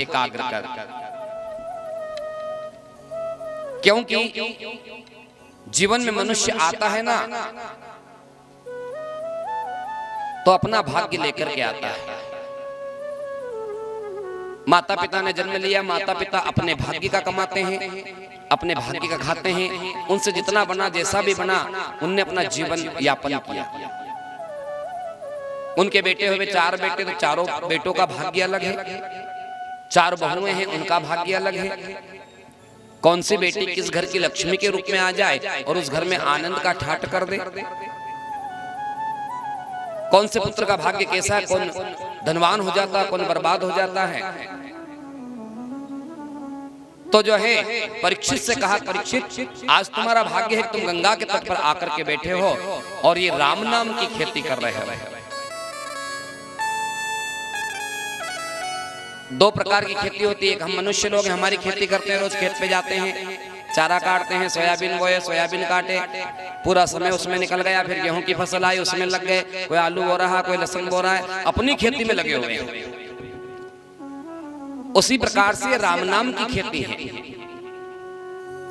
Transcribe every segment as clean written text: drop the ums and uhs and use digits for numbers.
एकाग्र कर, क्योंकि जीवन में मनुष्य आता है ना तो अपना भाग्य लेकर के आता है। माता पिता ने जन्म लिया, माता पिता अपने भाग्य का कमाते हैं, अपने भाग्य का खाते हैं। उनसे जितना बना, जैसा भी बना, उनने अपना जीवन यापन किया। उनके बेटे हुए 4 बेटे, तो चारों बेटों का भाग्य अलग है। 4 बहुएं हैं, उनका भाग्य अलग है। कौन सी बेटी किस घर की लक्ष्मी के रूप में आ जाए और उस घर में आनंद का ठाट कर दे। कौन से पुत्र का भाग्य कैसा है, कौन धनवान हो जाता है, कौन बर्बाद हो जाता है। तो जो है परीक्षित से कहा, परीक्षित आज तुम्हारा भाग्य है कि तुम गंगा के तट पर आकर के बैठे हो और ये राम नाम की खेती कर रहे हो। 2 प्रकार की खेती होती है। एक हम मनुष्य लोग हमारी खेती करते हैं, रोज खेत पे जाते हैं, चारा काटते हैं, सोयाबीन बोए, सोयाबीन काटे, पूरा समय उसमें निकल गया। फिर गेहूं की फसल आई, उसमें लग गए, कोई आलू बो रहा, कोई लहसुन बो रहा है, अपनी खेती में लगे हुए हैं। उसी प्रकार से राम नाम की खेती है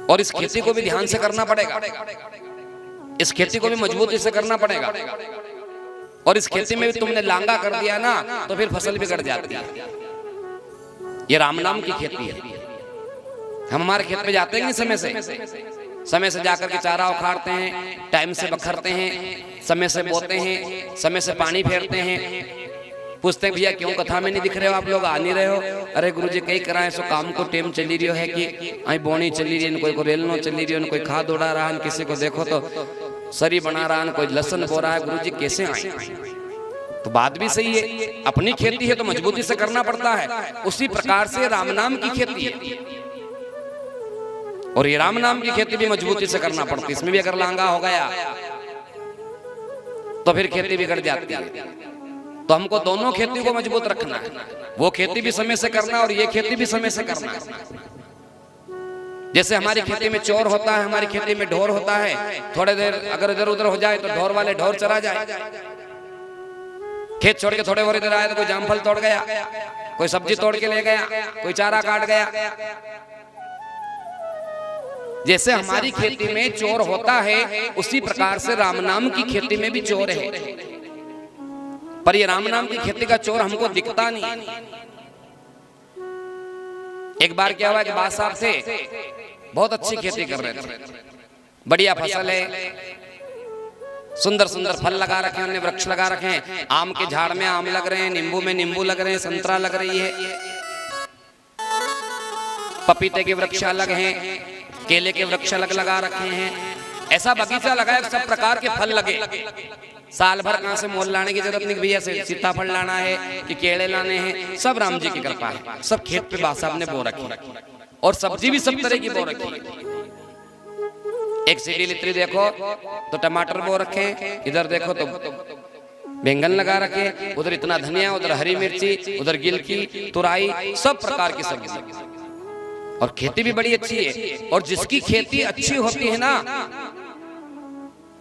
और इस खेती को भी ध्यान से करना पड़ेगा, इस खेती को भी मजबूती से करना पड़ेगा। और इस खेती में भी तुमने लांगा कर दिया ना तो फिर फसल बिगड़ जाती है। ये राम नाम की खेती है। हम हमारे खेत में जाते हैं समय से जाकर के चारा उखाड़ते हैं, टाइम से बखरते हैं, समय से बोते हैं, समय से पानी फेरते हैं। पूछते हैं भैया क्यों कथा में नहीं दिख रहे हो, आप लोग आ नहीं रहे हो। अरे गुरुजी कई कराए सो काम को टेम चली रही है कि आई बोनी चली रही है, कोई को रेलनो चली रही है, कोई खाद उड़ा रहा है, किसी को देखो तो सरी बना रहा है, कोई लहसन बो रहा है। गुरुजी कैसे आए? तो बात भी सही है, अपनी खेती है तो मजबूती से करना पड़ता है। उसी प्रकार से राम नाम की खेती है और ये राम नाम की खेती भी मजबूती से करना पड़ती है। इसमें भी अगर लांगा हो गया तो फिर खेती बिगड़ जाती है। तो हमको दोनों खेती को मजबूत रखना है, वो खेती भी समय से करना और ये खेती भी समय से करना। जैसे हमारी खेती में चोर होता है, हमारी खेती में ढोर होता है, थोड़ी देर अगर इधर उधर हो जाए तो ढोर वाले ढोर चरा जाए। खेत छोड़ के थोड़े और इधर आए तो कोई जामफल तोड़ गया, कोई सब्जी तोड़ के ले गया, कोई चारा काट गया। जैसे हमारी खेती में चोर होता है उसी प्रकार से राम नाम की खेती में भी चोर है। पर ये राम नाम की खेती का चोर हमको दिखता नहीं। एक बार क्या हुआ कि बादशाह साहब थे, बहुत अच्छी खेती कर रहे थे, बढ़िया फसल है, सुंदर सुंदर फल लगा रखे हैं, उन्होंने वृक्ष लगा रखे हैं। आम के झाड़ में आम लग रहे हैं, नींबू में नींबू लग रहे हैं, संतरा लग रही है, पपीते के वृक्ष अलग हैं, केले के वृक्ष अलग लगा रखे हैं। ऐसा बगीचा लगाया सब प्रकार के फल लगे। साल भर कहां से मोल लाने की जरूरत नहीं, भैया से सीताफल लाना है कि केले लाने हैं, सब राम जी की कृपा है। सब खेत पे बादशाह साहब ने बो रखी और सब्जी भी सब तरह की बो रखी। एक सीढ़ी लित्री देखो तो टमाटर बो रखे, इधर देखो तो बैंगन लगा रखे, उधर इतना धनिया, उधर हरी मिर्ची, उधर गिलकी, तुराई, सब प्रकार की सब्जी। और खेती भी बड़ी अच्छी है। और जिसकी खेती अच्छी होती है ना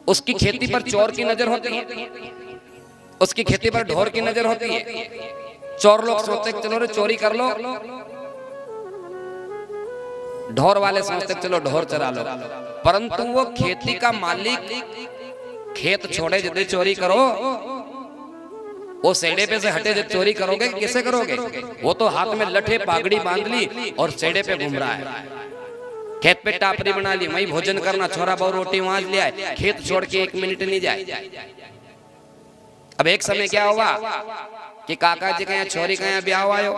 उसकी खेती पर चोर की नजर होती है, उसकी खेती पर ढोर की नजर होती है। चोर लोग सोचते चलो रे चोरी कर लो, ढोर वाले सोचते चलो ढोर चरा लो। परंतु वो खेती का मालिक खेत छोड़े यदि चोरी करो, वो सेड़े पे से हटे जब चोरी करोगे कैसे करोगे? वो तो हाथ में लठे पागड़ी बांध ली और सेड़े पे घूम रहा है, खेत पे टापरी बना ली, वही भोजन करना, छोरा बहु रोटी वहां ले आए, खेत छोड़ के 1 मिनट नहीं जाए। अब एक समय क्या हुआ कि काका जी के यहाँ छोरी के यहाँ ब्याह आयो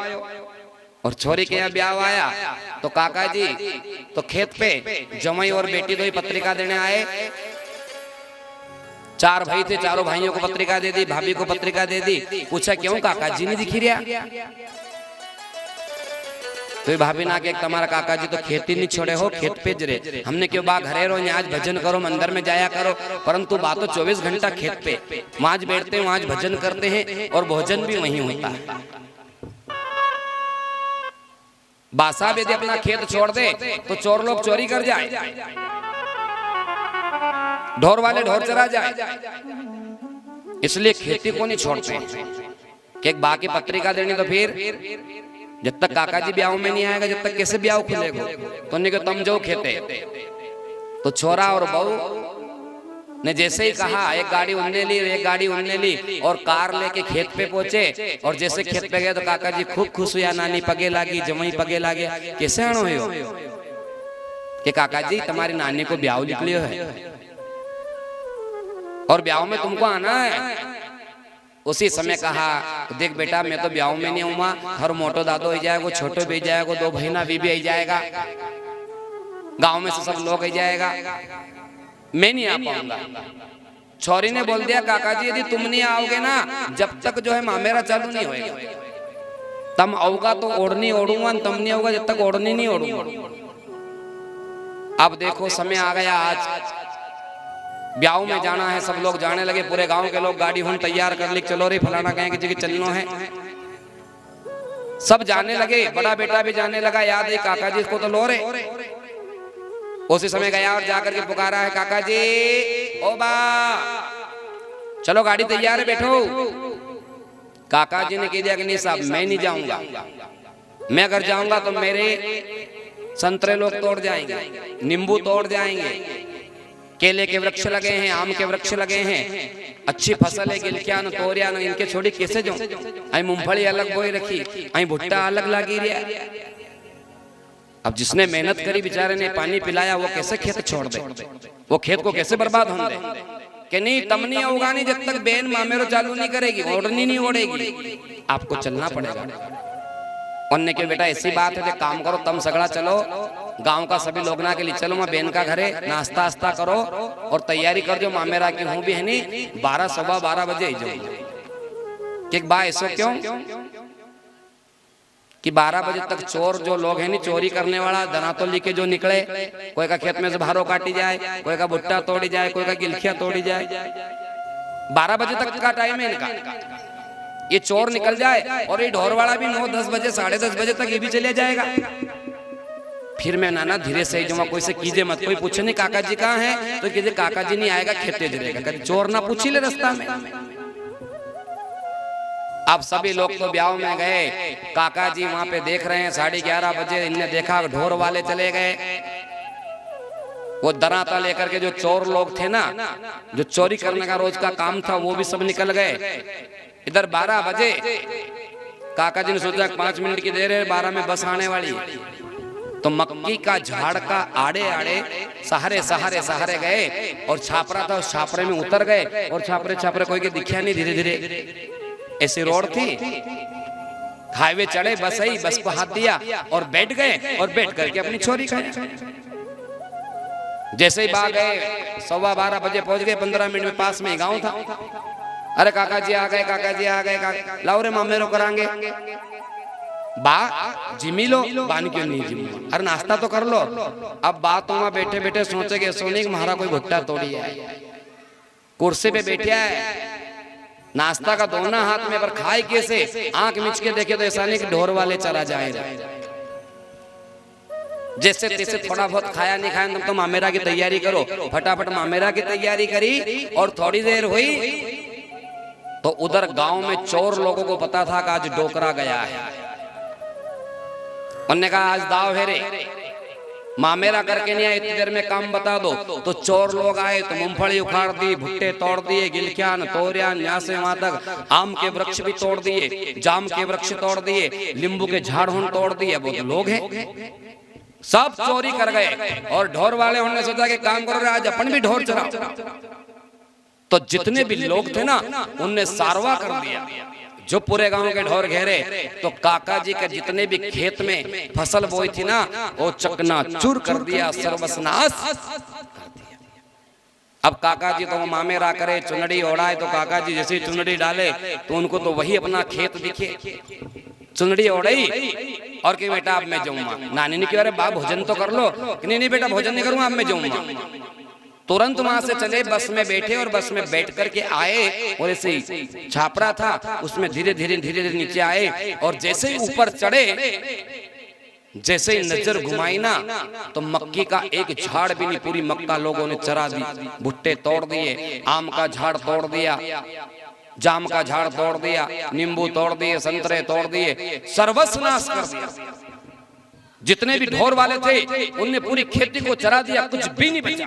और छोरी के यहाँ ब्याह आया तो काका जी तो खेत पे जमाई और बेटी दो ही पत्रिका देने आए। 4 भाई थे, चारों भाइयों को पत्रिका दे दी, भाभी को पत्रिका दे दी। पूछा क्यों काका जी नहीं दिखी रहा? तो भाभी ना के तुम्हारा काका जी तो खेती नहीं छोड़े हो, खेत पे जरे, हमने क्यों बा घरे रो, आज भजन करो, मंदिर में जाया करो, परंतु बात तो 24 घंटा खेत पे, वहां बैठते हैं, वहां भजन करते हैं और भोजन भी वहीं होता है। बादशाह यदि अपना खेत छोड़ दे तो चोर लोग चोरी कर जाए, ढोर वाले ढोर चरा जाए, इसलिए खेती को नहीं छोड़ते कि एक बाकी पत्रिका देनी तो फिर जब तक काका जी ब्याह में नहीं आएगा जब तक कैसे ब्याह खुलेगा। तो उन्हें कहा तुम जो खेते। तो छोरा और बहू ने जैसे ही कहा एक गाड़ी उनने ली, एक गाड़ी उनने ली और कार लेके खेत पे पहुंचे। और जैसे खेत पे गए तो काका जी खूब खुश हुआ, नानी पगे लागी, जमाई पगे लागे। कैसे आनो हो कि काका जी तुम्हारी नानी को ब्याह निकलियो है और ब्याह में तुमको आना है। उसी समय कहा देख बेटा मैं तो ब्याह में नहीं आऊंगा, हर मोटो दादो हो जाएगा, छोटो भी जाएगा, दो बहना भी आ जाएगा, गांव में से सब लोग आ जाएगा, मैं नहीं आ पाऊंगा। छोरी ने बोल दिया काका जी यदि तुम नहीं आओगे ना जब तक जो है मामेरा चालू नहीं होएगा। तम आओगा तो ओढ़नी ओढ़ूंगा, तुम नहीं आओगा जब तक ओढ़नी नहीं ओढ़ूंगा। अब देखो समय आ गया, आज ब्याह में जाना है, सब लोग जाने लगे, पूरे गांव के लोग गाड़ी हुन तैयार कर ली, चलो रे फलाना कहें कि जी चलना है। सब जाने लगे, बड़ा बेटा भी जाने लगा, याद है काका जी को तो लो रे। उसी समय गया और जाकर के पुकारा है काका जी ओ बा चलो गाड़ी तैयार है बैठो। काका जी ने कह दिया कि नहीं साहब मैं नहीं जाऊंगा, मैं अगर जाऊंगा तो मेरे संतरे लोग तोड़ जाएंगे, नींबू तोड़ जाएंगे, केले के वृक्ष लगे हैं, आम के वृक्ष लगे हैं, अच्छी फसल है, गिलक्यान तोरियान इनके छोड़ी कैसे जाऊं। आई मूंगफली अलग बोई रखी, आई भुट्टा अलग लागी रिया। अब जिसने मेहनत करी बेचारे ने पानी पिलाया वो कैसे खेत छोड़ दे, वो खेत को कैसे बर्बाद होने दे। कि नहीं तम नहीं होगा नहीं जब तक बेन मामेरो चालू नहीं करेगी, ओढ़नी नहीं ओढ़ेगी, आपको चलना पड़ेगा। उनने के बेटा ऐसी बात है, काम करो तम सगड़ा चलो, गांव का सभी लोग ना के लिए चलो, मैं बेन का घरे नाश्ता आस्ता करो और तैयारी कर जो मामेरा की हूँ भी है नहीं 12 सवा 12 बजे ही जाऊंगी। कि बा ऐसो क्यों कि 12 बजे तक चोर जो लोग हैं नहीं चोरी करने वाला दनातो लेके जो निकले, कोई का खेत में से भारो काटी जाए, कोई का भुट्टा तोड़ी जाए, कोई का गिलखिया तोड़ी जाए। 12 बजे तक का टाइम है इनका, ये चोर निकल जाए और ये ढोर वाला भी 9-10 बजे 10:30 बजे तक ये भी चले जाएगा। फिर मैं नाना धीरे से जो कोई से कीजिए मत, कोई पूछे नहीं काका जी कहाँ है तो कीजिए काका जी नहीं आएगा खेते जरेगा, चोर ना पूछी ले रास्ता में। अब सभी लोग तो ब्याह में गए, काका जी वहां पे देख रहे हैं 11:30 बजे, इनने देखा ढोर वाले चले गए। वो दराता लेकर के जो चोर लोग थे ना, जो चोरी करने का रोज का काम था वो भी सब निकल गए। इधर 12 बजे काका जी ने सोचा 5 मिनट की देर है, 12 में बस आने वाली। तो मक्की का झाड़ का आड़े आड़े सहारे सहारे सहारे गए और छापरा था, उस छापरे में उतर गए और छापरे छापरे कोई के दिखा नहीं। धीरे धीरे ऐसी रोड थी, हाईवे चढ़े, बस आई, बस को हाथ दिया और बैठ गए और बैठ करके अपनी छोरी खाई। जैसे ही बाहर गए 12:15 बजे पहुंच गए, 15 मिनट में पास में गांव था। अरे काका जी आ गए, काका जी आ गए, लाओ रे मामेरो करांगे। बा जिमी लो, बान क्यों नहीं जिमी, अरे नाश्ता तो कर लो। अब बात वहां बैठे बैठे सोचेगे सोने महारा कोई भुट्टा तोड़ी है, कुर्सी पे बैठा है, नाश्ता का दोना हाथ में, पर खाए कैसे, आंख मिच के देखे तो ऐसा नहीं कि ढोर वाले चला जाएगा। जैसे तैसे थोड़ा बहुत खाया नहीं खाया, तुम तो मामेरा की तैयारी करो। फटाफट मामेरा की तैयारी करी और थोड़ी देर हुई तो उधर गांव में चोर लोगों को पता था कि आज डोकरा गया है। उन्होंने कहा आज दाव है रे, मामेरा करके नहीं आए, इतनी देर में काम बता दो। तो चोर लोग आए तो मूंगफली उखाड़ दी, भुट्टे तोड़ दिए, गिलक्यान तोरियान यहाँ से वहां तक, आम के वृक्ष भी तोड़ दिए, जाम के वृक्ष तोड़ दिए, नींबू के झाड़ तोड़ दिए। वो तो लोग हैं सब चोरी कर गए। और ढोर वाले उन्होंने सोचा कि काम करो आज अपन भी ढोर चलाओ। तो जितने भी लोग थे ना उनने सारवा कर दिया, जो पूरे गांव के ढोर घेरे। तो काका जी के जितने भी खेत में फसल बोई थी ना वो चकनाचूर कर दिया, सर्वनाश कर दिया। अब काका जी तो मामेरा करे, चुनड़ी ओढ़ाए, तो काका जी जैसे चुनड़ी डाले तो उनको तो वही अपना खेत दिखे। चुनड़ी ओढ़ी और कि बेटा अब मैं जाऊंगा। नानी ने कहा अरे बा भोजन तो कर लो। नहीं बेटा भोजन नहीं करूंगा, अब मैं जाऊंगा। तुरंत वहां से चले, बस में बैठे और बस में बैठ करके आए और ऐसे ही छापरा था उसमें धीरे धीरे नीचे आए। और जैसे ही ऊपर चढ़े, जैसे ही नजर घुमाई ना तो मक्की का एक झाड़ भी नहीं, पूरी मक्का लोगों ने चरा दी, भुट्टे तोड़ दिए, आम का झाड़ तोड़ दिया। जाम का झाड़ तोड़ दिया, नींबू तोड़ दिए, संतरे तोड़ दिए, सर्वस्व नाश कर दिया। जितने भी ढोर वाले थे उनने पूरी खेती को चरा दिया, कुछ भी नहीं बचा।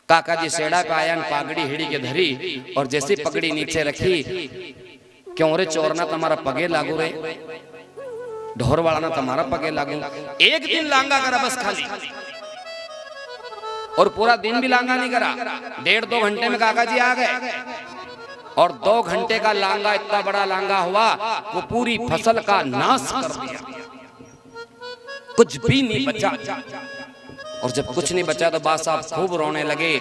काका जी सेड़ा पे आया, पागड़ी हिड़ी के धरी और जैसी पगड़ी नीचे रखी, क्यों रे चोरना तुम्हारा पगे लागू रे, ढोर वाला ना तुम्हारा पगे लागू। एक दिन लांगा करा बस खाली, और पूरा दिन भी लांगा नहीं करा। 1.5-2 घंटे में काका जी आ गए और 2 घंटे का लांगा इतना बड़ा लांगा हुआ, वो पूरी फसल का नाश कर दिया, कुछ भी नहीं बचा। और जब कुछ नहीं बचा तो बात साहब खूब रोने लगे।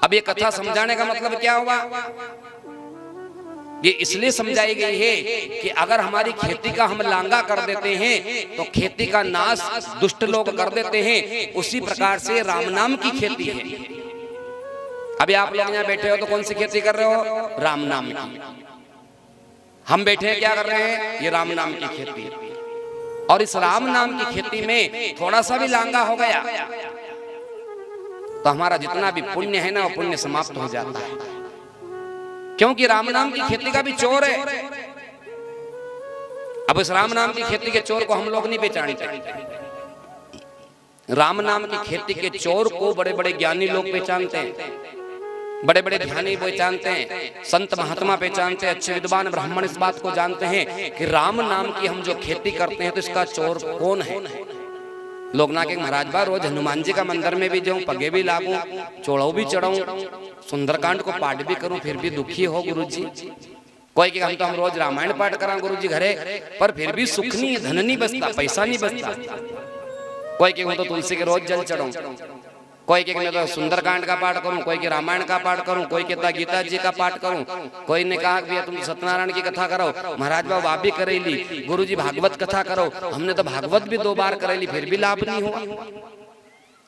अब ये कथा समझाने का मतलब क्या हुआ? ये इसलिए समझाई गई है कि अगर हमारी खेती का हम लांगा कर देते हैं तो खेती का नाश दुष्ट लोग कर देते हैं। उसी प्रकार से राम नाम की खेती है। अभी आप लोग यहाँ बैठे हो तो कौन सी खेती कर रहे हो? राम नाम की। हम बैठे हैं क्या कर रहे हैं? ये राम नाम की खेती। और इस राम नाम की खेती में थोड़ा सा भी लांगा हो गया तो हमारा जितना भी पुण्य है ना, वो पुण्य समाप्त हो जाता है। क्योंकि राम नाम की खेती का भी चोर है। अब इस राम नाम की खेती के चोर को हम लोग नहीं पहचानते। राम नाम की खेती के चोर को बड़े बड़े ज्ञानी लोग पहचानते हैं, बड़े बड़े ध्यानी पहचानते हैं, संत महात्मा पहचानते हैं, अच्छे विद्वान ब्राह्मण इस बात को जानते हैं कि राम नाम की हम जो खेती करते हैं तो इसका चोर कौन है। लोग ना के महाराज बा रोज हनुमान जी का मंदिर में भी जाऊं, पगे भी लागू, चोड़ो भी चढ़ाऊं, सुंदरकांड को पाठ भी करूं, फिर भी दुखी हो गुरुजी। कोई कि हम रोज रामायण पाठ करा गुरुजी घरे, पर फिर भी सुख नहीं, धन नहीं बचता, पैसा नहीं बचता। कोई कि तो तुलसी के रोज जल चढ़ाऊं, कोई के मैं तो सुंदरकांड का पाठ करूं, कोई के रामायण का पाठ करूं, कोई कहता गीता जी का पाठ करूं, कोई ने कहा भैया तुम सत्यनारायण की कथा करो। महाराज बाबू आप भी करेली, गुरुजी भागवत कथा करो। हमने तो भागवत भी 2 बार करेली, फिर भी लाभ नहीं हुआ।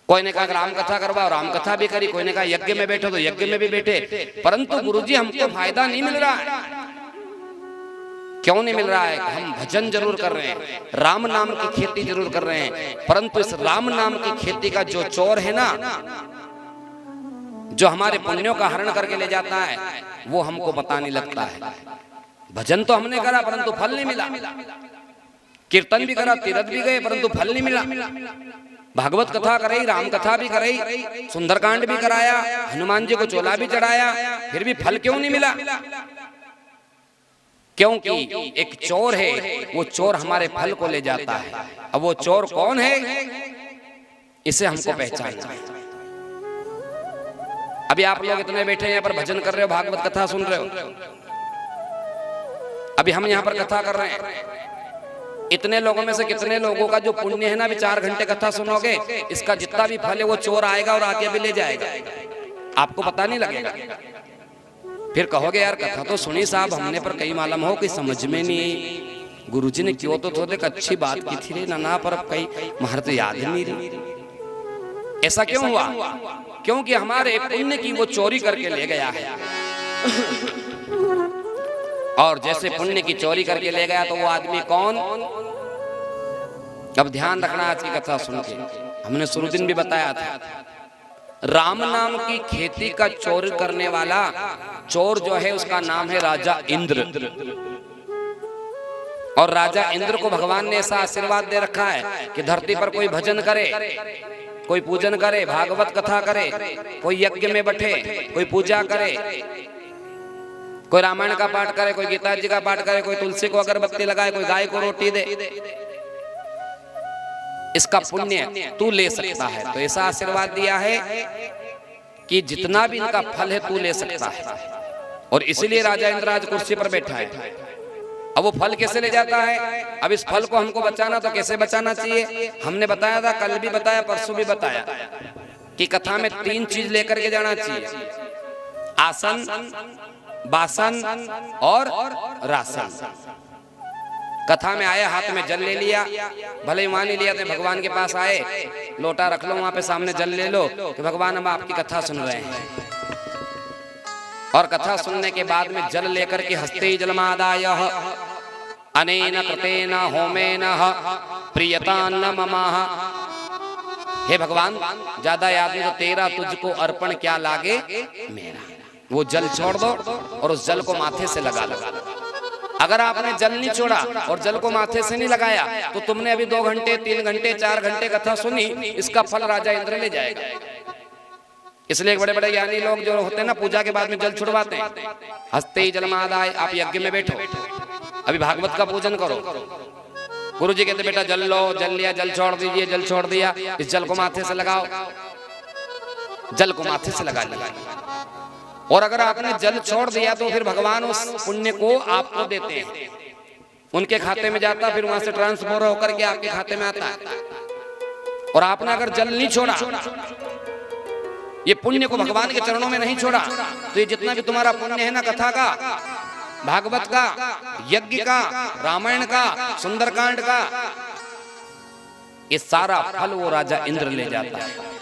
कोई ने कहा राम कथा करवाओ, राम कथा भी करी। कोई ने कहा यज्ञ में बैठो तो यज्ञ में भी बैठे, परंतु गुरुजी हमको फायदा नहीं मिल रहा है। क्यों नहीं मिल रहा है? हम भजन जरूर कर रहे हैं, राम नाम की खेती जरूर कर रहे हैं, परंतु इस राम नाम की खेती का जो चोर है ना, जो हमारे पुण्यों का हरण करके ले जाता है, वो हमको पता नहीं लगता है। भजन तो हमने करा परंतु फल नहीं मिला, कीर्तन भी करा, तीर्थ भी गए, परंतु फल नहीं मिला। भागवत कथा कराई, राम कथा भी कराई, सुंदरकांड भी कराया, हनुमान जी को चोला भी चढ़ाया, फिर भी फल क्यों नहीं मिला? क्योंकि एक चोर है, वो चोर हमारे फल को ले जाता है। अब वो चोर कौन है, इसे हमको पहचानना है। अभी आप लोग इतने बैठे यहाँ पर भजन कर रहे हो, भागवत कथा सुन रहे हो, अभी हम यहाँ पर कथा कर रहे हैं। इतने लोगों में से कितने लोगों का जो पुण्य है ना, अभी 4 घंटे कथा सुनोगे, इसका जितना भी फल है वो चोर आएगा और आके भी ले जाएगा, आपको पता नहीं लगेगा। फिर कहोगे यार कथा तो सुनी साहब हमने, पर कई मालूम हो कि समझ में नहीं, गुरुजी ने क्यों तो थोड़े अच्छी बात की थी रे ना, पर अब कई महार तो याद नहीं रही। ऐसा क्यों हुआ? क्योंकि हमारे पुण्य की वो चोरी करके ले गया है। और जैसे पुण्य की चोरी करके ले गया तो वो आदमी कौन? अब ध्यान रखना, आज की कथा सुन के हमने शुरू दिन भी बताया था, राम नाम की खेती का चोरी करने वाला चोर जो है उसका नाम है राजा इंद्र। और राजा इंद्र को भगवान ने ऐसा आशीर्वाद दे रखा है कि धरती पर कोई भजन करे, कोई पूजन करे, भागवत कथा करे, कोई यज्ञ में बैठे, कोई पूजा करे, कोई रामायण का पाठ करे, कोई गीता जी का पाठ करे, कोई तुलसी को अगरबत्ती लगाए, कोई गाय को रोटी दे, इसका पुण्य तू ले सकता है। तो ऐसा आशीर्वाद दिया है कि जितना भी इनका फल है तू ले सकता है। और इसीलिए राजा इंद्र आज कुर्सी पर बैठा है। अब वो फल कैसे ले जाता है? अब इस फल को हमको बचाना तो कैसे बचाना चाहिए? हमने बताया था, कल भी बताया, परसों भी बताया कि कथा में 3 चीज लेकर के जाना चाहिए, आसन, बासन और रासन। कथा में आए, हाथ में जल ले लिया, भले ही मान ही लिया तो भगवान के पास आए, लोटा रख लो वहां पे सामने, जल ले लो कि भगवान हम आपकी कथा सुन रहे हैं। और कथा सुनने के बाद में जल लेकर के हस्ते जलमादाय अनेन कृतेन होमेन प्रियतान्न ममाह। हे भगवान, ज्यादा याद नहीं तो तेरा तुझको अर्पण क्या लागे मेरा। वो जल छोड़ दो और उस जल को माथे से लगा लो। अगर आपने जल नहीं छोड़ा और जल को माथे से नहीं लगाया तो तुमने अभी 2 घंटे 3 घंटे 4 घंटे कथा सुनी, इसका फल राजा इंद्र ले जाएगा। इसलिए बड़े बड़े ज्ञानी लोग जो होते हैं ना, पूजा के बाद में जल छुड़वाते हैं। हस्ते ही जलमादाय, आप यज्ञ में बैठो, अभी भागवत का पूजन करो, गुरु जी कहते बेटा जल लो, जल लिया, जल छोड़ दीजिए, जल छोड़ दिया, इस जल को माथे से लगाओ, जल को माथे से लगा लिया। और अगर आपने जल छोड़ दिया तो फिर भगवान उस पुण्य को आपको देते हैं, उनके खाते में जाता, फिर वहां से ट्रांसफर होकर के आपके खाते में आता है। और आपने अगर जल नहीं छोड़ा, ये पुण्य को भगवान के चरणों में नहीं छोड़ा, तो ये जितना भी तुम्हारा पुण्य है ना, कथा का, भागवत का, यज्ञ का, रामायण का, सुंदरकांड का, ये सारा फल वो राजा इंद्र ले जाता है।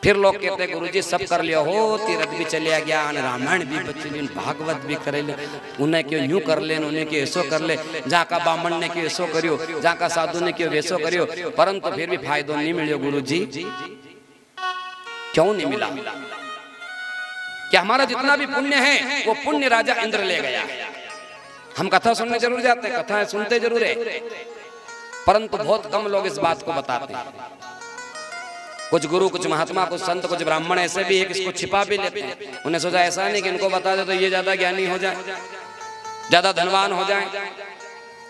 फिर लोग कहते हैं गुरुजी सब कर लिया हो, तीर्थ भी चलिया गया, रामायण भी बच ली, भागवत भी करे ले, उन्हें क्यों यूं कर ले, उन्हें क्यों ऐसो कर ले, जहाँ का बामण ने क्यों ऐसो करियो, जहाँ का साधु ने क्यों वैसो करियो, परंतु फिर भी फायदो नहीं मिलियो। गुरुजी क्यों नहीं मिला? कि हमारा जितना भी पुण्य है वो पुण्य राजा इंद्र ले गया। हम कथा सुनने जरूर जाते हैं, कथाएं सुनते जरूर है, परंतु बहुत कम लोग इस बात को बताते हैं। कुछ गुरु, कुछ महात्मा, कुछ संत, कुछ ब्राह्मण ऐसे भी है कि इसको छिपा भी लेते हैं। उन्हें सोचा ऐसा नहीं कि इनको बता दे तो ये ज्यादा ज्ञानी हो जाए, ज्यादा धनवान हो जाए,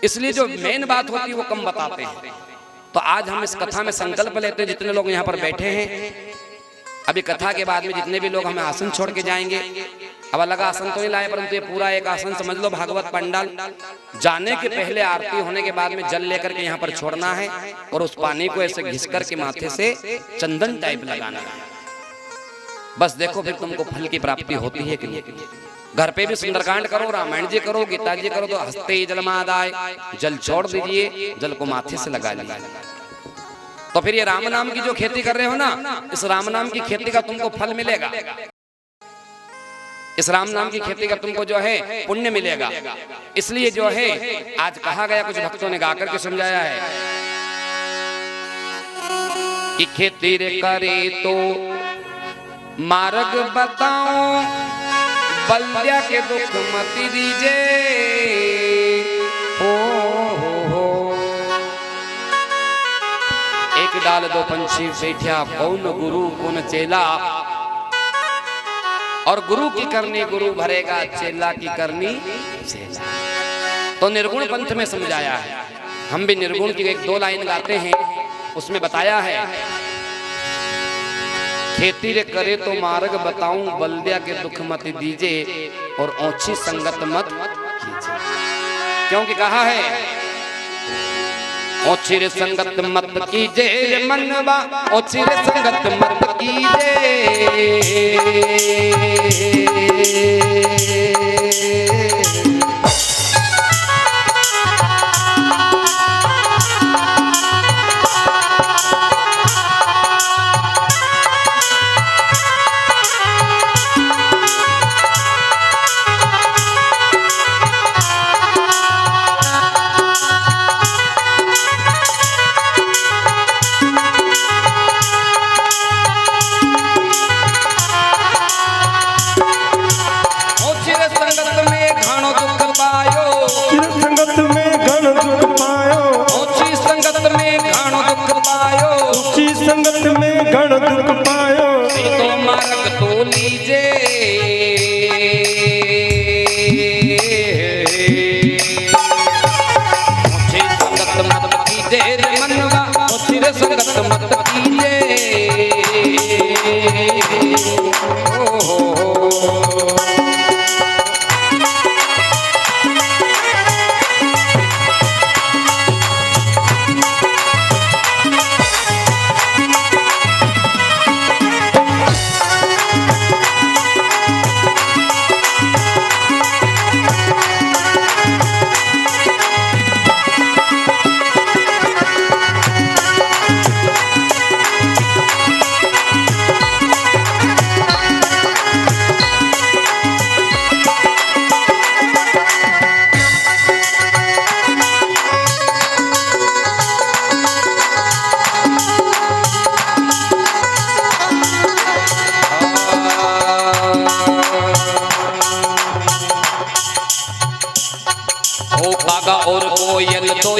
इसलिए जो मेन बात होती है वो कम बताते हैं। तो आज हम इस कथा में संकल्प लेते हैं, जितने लोग यहाँ पर बैठे हैं, अभी कथा के बाद में जितने भी लोग हमें आसन छोड़ के जाएंगे, अब अलग आसन तो नहीं लाए, परंतु ये पूरा एक आसन समझ लो, भागवत पंडाल, जाने के पहले आरती होने के बाद में जल लेकर के यहाँ पर छोड़ना है और उस पानी को ऐसे घिस कर के माथे से चंदन टाइप लगाना है। बस देखो फिर तुमको फल की प्राप्ति होती है कि नहीं। घर पे भी सुंदरकांड करो, रामायण जी करो, गीता जी करो, तो हस्ते ही जलमादाय, जल छोड़ दीजिए, जल को माथे से लगा लीजिए। तो फिर ये राम नाम की जो खेती कर रहे हो ना, इस राम नाम की खेती का तुमको फल मिलेगा, इस राम नाम की खेती का तुमको जो है पुण्य मिलेगा। इसलिए जो है आज कहा गया, कुछ भक्तों ने गाकर के समझाया है कि खेती रे करे तो मार्ग बताओ, बल्दिया के दुख मत दीजे, हो एक डाल दो पंछी बैठा, कौन गुरु कौन चेला, और गुरु की करनी गुरु भरेगा, चेला की करनी चेला। तो निर्गुण पंथ में समझाया है। हम भी निर्गुण की 1-2 लाइन गाते हैं, उसमें बताया है, खेती रे करे तो मार्ग बताऊं, बल्दिया के दुख मत दीजे, और ओछी संगत मत कीजिए। क्योंकि कहा है ओछी रे संगत मत कीजे मनवा, ओछी रे संगत मत कीजे,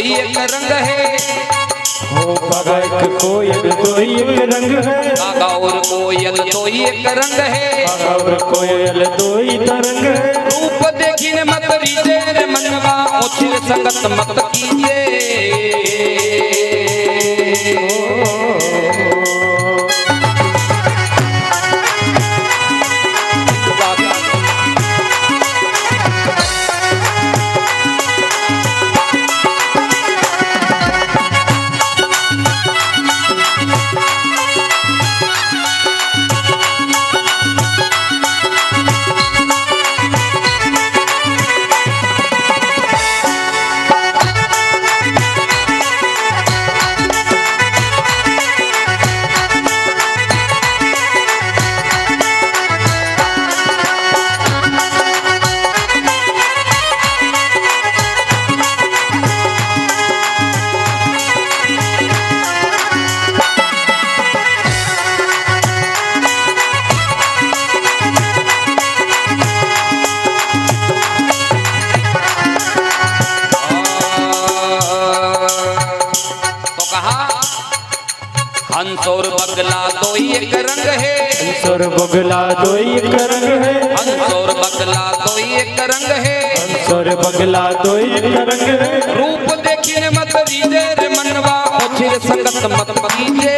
एक रंग है, हो कागा एक कोयल तो एक रंग है, कागा और कोयल तो एक रंग है, कागा और कोयल तो एक रंग है। रूप देखिने मत रीजे रे मनवा, ओछिल संगत मत कीजिए। हंस और बगला दो एक रंग है, हंस और बगला दो एक रंग है, हंस और बगला दो एक रंग है, हंस और बगला दो एक रंग है। रूप देखिने मत रीजे रे मनवा, ओछिल संगत मत कीजिए।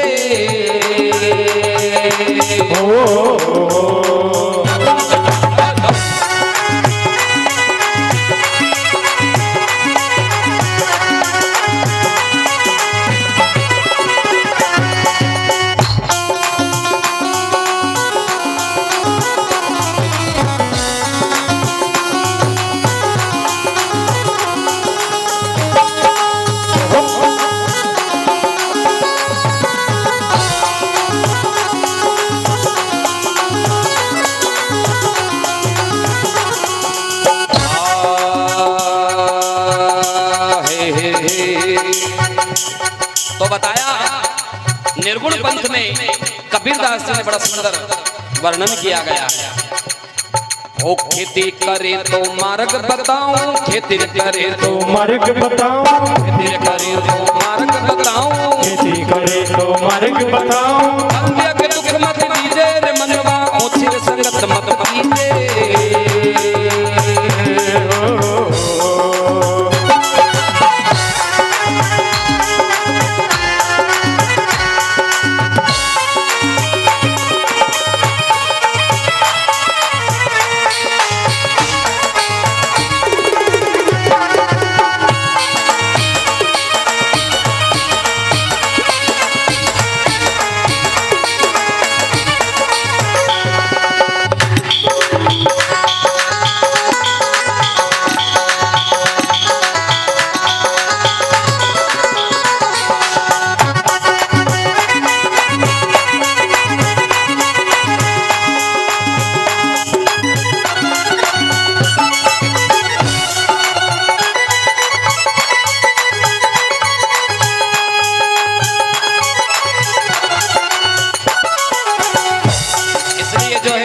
तो बताया निर्गुण पंथ में कबीरदास जी ने बड़ा सुंदर वर्णन किया गया है। ओ खेती करे तो मार्ग बताऊं, खेती करे तो मार्ग बताओ, खेती करे तो मार्ग बताऊं, खेती करे तो मार्ग बताओ। अन्य के दुख मत दीजे रे मनवा, ओछिल संगत मत कीजिए।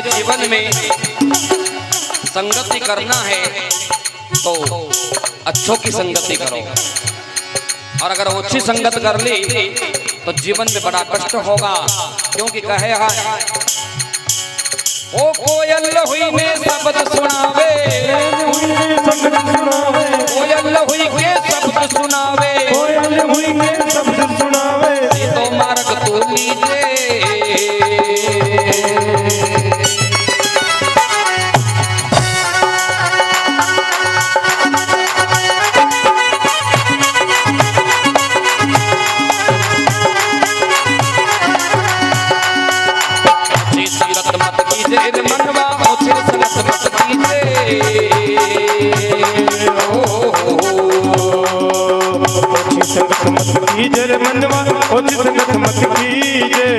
जीवन में संगति करना है तो अच्छों की संगति करो, और अगर अच्छी संगत कर ली तो जीवन में बड़ा कष्ट होगा। क्योंकि कहे ओ कोयल हुई में शब्द सुनावे, कोयल हुई के शब्द सुनावे, कोयल हुई के शब्द सुनावे। तो मार्ग तू लीजे, मनवा ओछिल संगत मत कीजिए। ओछी संगत मत कीजिए रे मनवा, ओछी संगत मत कीजिए।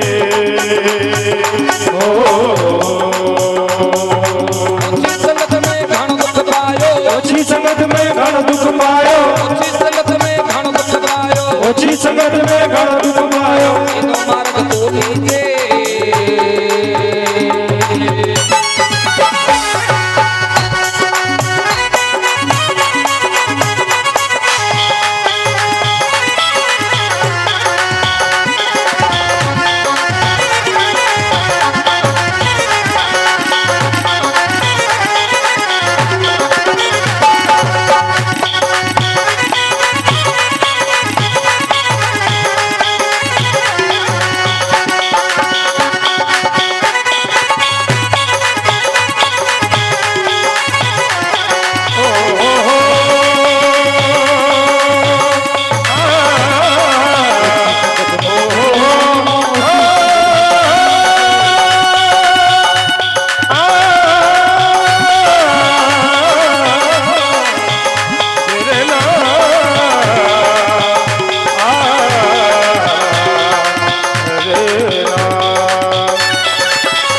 ओछी संगत में घण दुख पायो, ओछी संगत में घण दुख पायो, ओछी संगत में घण दुख पायो, ओछी संगत में घण दुख पायो।